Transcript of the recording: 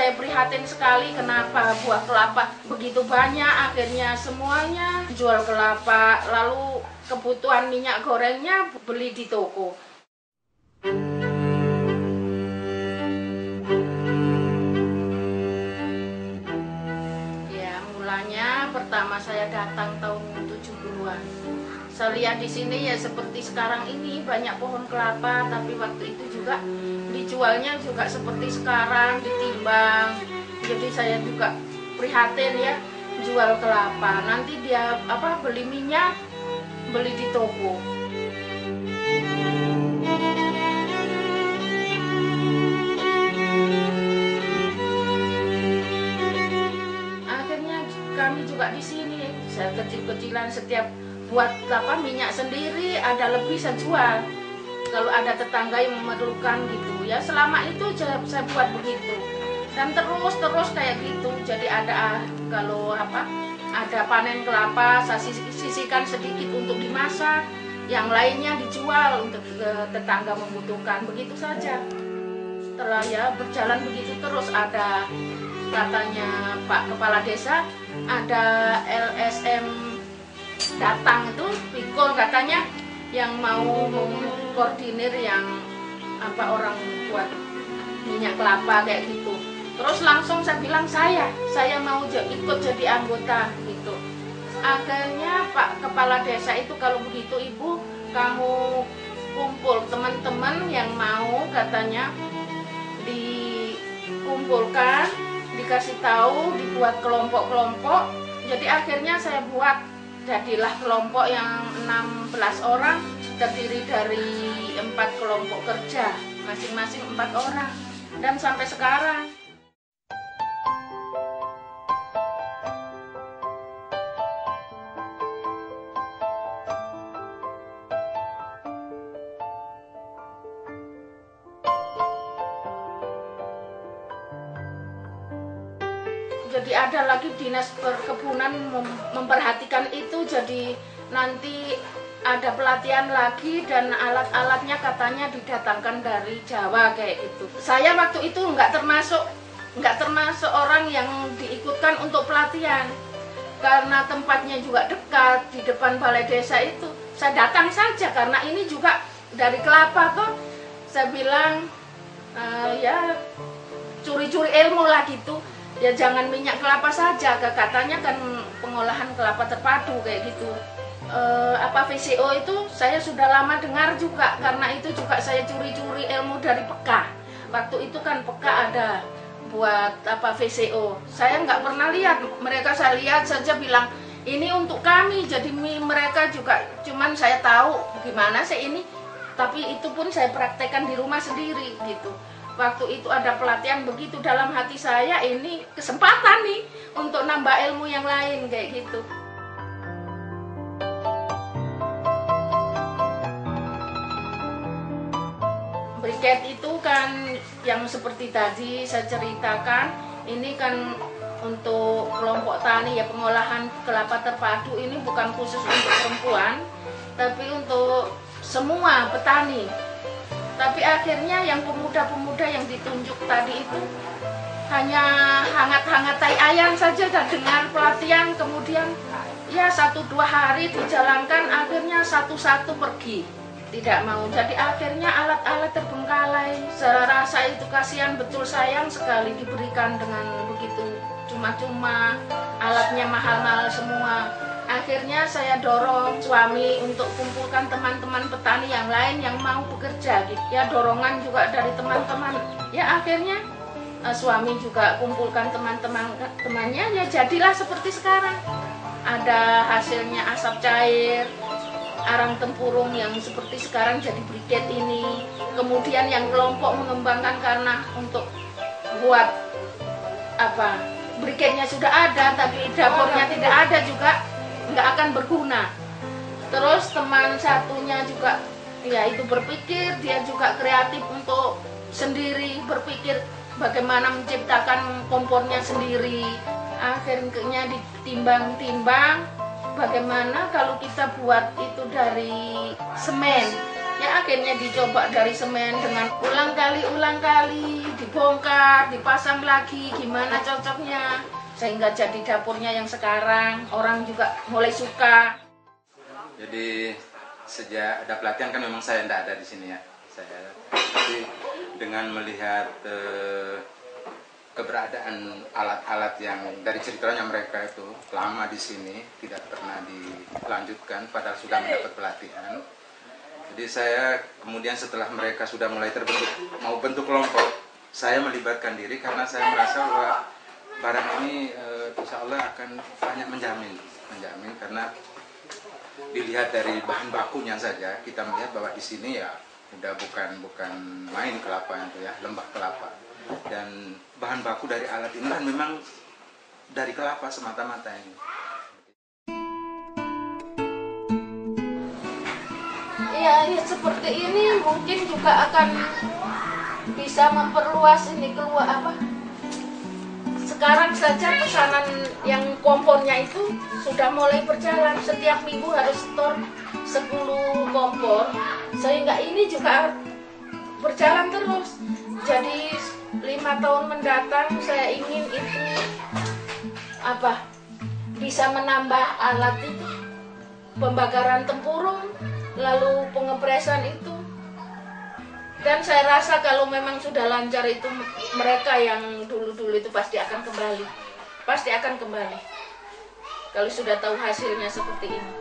saya prihatin sekali kenapa buah kelapa begitu banyak, akhirnya semuanya jual kelapa, lalu kebutuhan minyak gorengnya beli di toko. Ya, mulanya pertama saya datang tahun 70-an. Saya lihat di sini ya seperti sekarang ini banyak pohon kelapa, tapi waktu itu juga dijualnya juga seperti sekarang ditimbang. Jadi saya juga prihatin ya, jual kelapa, nanti dia beli minyak, beli di toko. Akhirnya kami juga di sini, saya kecil-kecilan setiap buat minyak sendiri, ada lebih saya jual. Kalau ada tetangga yang memerlukan gitu ya, selama itu saya buat begitu dan terus kayak gitu. Jadi ada kalau ada panen kelapa, saya sisihkan sedikit untuk dimasak, yang lainnya dijual untuk tetangga membutuhkan, begitu saja. Setelah ya berjalan begitu terus, ada katanya Pak Kepala Desa, ada LSM datang itu pikul katanya yang mau mengkoordinir yang orang buat minyak kelapa kayak gitu. Terus langsung saya bilang saya mau ikut jadi anggota gitu. Akhirnya Pak Kepala Desa itu, kalau begitu Ibu, kamu kumpul teman-teman yang mau, katanya dikumpulkan, dikasih tahu, dibuat kelompok-kelompok. Jadi akhirnya saya buat, jadilah kelompok yang 16 orang, terdiri dari 4 kelompok kerja, masing-masing 4 orang, dan sampai sekarang. Jadi ada lagi dinas perkebunan memperhatikan itu, jadi nanti ada pelatihan lagi dan alat-alatnya katanya didatangkan dari Jawa kayak gitu. Saya waktu itu nggak termasuk orang yang diikutkan untuk pelatihan, karena tempatnya juga dekat di depan balai desa itu. Saya datang saja karena ini juga dari kelapa tuh. Saya bilang ya curi-curi ilmu lah gitu. Ya jangan minyak kelapa saja, katanya kan pengolahan kelapa terpadu kayak gitu. VCO itu saya sudah lama dengar juga, karena itu juga saya curi-curi ilmu dari PEKA. Waktu itu kan PEKA ada buat VCO. Saya nggak pernah lihat, mereka saya lihat saja bilang ini untuk kami, jadi mereka juga, cuman saya tahu gimana sih ini, tapi itu pun saya praktekkan di rumah sendiri gitu. Waktu itu ada pelatihan begitu, dalam hati saya ini kesempatan nih untuk nambah ilmu yang lain kayak gitu. Briket itu kan yang seperti tadi saya ceritakan, ini kan untuk kelompok tani ya, pengolahan kelapa terpadu ini bukan khusus untuk perempuan, tapi untuk semua petani. Tapi akhirnya yang pemuda-pemuda yang ditunjuk tadi itu hanya hangat-hangat tai ayam saja, dan dengan pelatihan kemudian ya 1-2 hari dijalankan, akhirnya satu-satu pergi, tidak mau. Jadi akhirnya alat-alat terbengkalai. Saya rasa itu kasihan betul, sayang sekali diberikan dengan begitu cuma-cuma, alatnya mahal-mahal semua. Akhirnya saya dorong suami untuk kumpulkan teman-teman petani yang lain yang mau bekerja gitu. Ya dorongan juga dari teman-teman. Ya akhirnya suami juga kumpulkan teman-temannya, ya jadilah seperti sekarang. Ada hasilnya asap cair, arang tempurung yang seperti sekarang jadi briket ini. Kemudian yang kelompok mengembangkan karena untuk buat briketnya sudah ada, tapi dapurnya tidak ada juga, nggak akan berguna. Terus teman satunya juga ya itu berpikir, dia juga kreatif untuk sendiri berpikir bagaimana menciptakan kompornya sendiri. Akhirnya ditimbang-timbang, bagaimana kalau kita buat itu dari semen. Ya akhirnya dicoba dari semen dengan ulang kali dibongkar, dipasang lagi, gimana cocoknya sehingga jadi dapurnya yang sekarang orang juga mulai suka. Jadi sejak ada pelatihan kan memang saya tidak ada di sini ya, tapi dengan melihat keberadaan alat-alat yang dari ceritanya mereka itu lama di sini tidak pernah dilanjutkan padahal sudah mendapat pelatihan. Jadi saya kemudian setelah mereka sudah mulai terbentuk, mau bentuk kelompok, saya melibatkan diri karena saya merasa bahwa barang ini insya Allah akan banyak menjamin karena dilihat dari bahan bakunya saja kita melihat bahwa di sini ya udah bukan main kelapa itu ya, lembah kelapa, dan bahan baku dari alat ini kan memang dari kelapa semata-mata ini. Ya, seperti ini mungkin juga akan bisa memperluas ini keluar apa. Sekarang saja pesanan yang kompornya itu sudah mulai berjalan. Setiap minggu harus store 10 kompor. Sehingga ini juga berjalan terus. Jadi 5 tahun mendatang saya ingin itu bisa menambah alat itu, pembakaran tempurung, lalu pengepresan itu. Dan saya rasa kalau memang sudah lancar itu, mereka yang dulu-dulu itu pasti akan kembali. Kalau sudah tahu hasilnya seperti ini.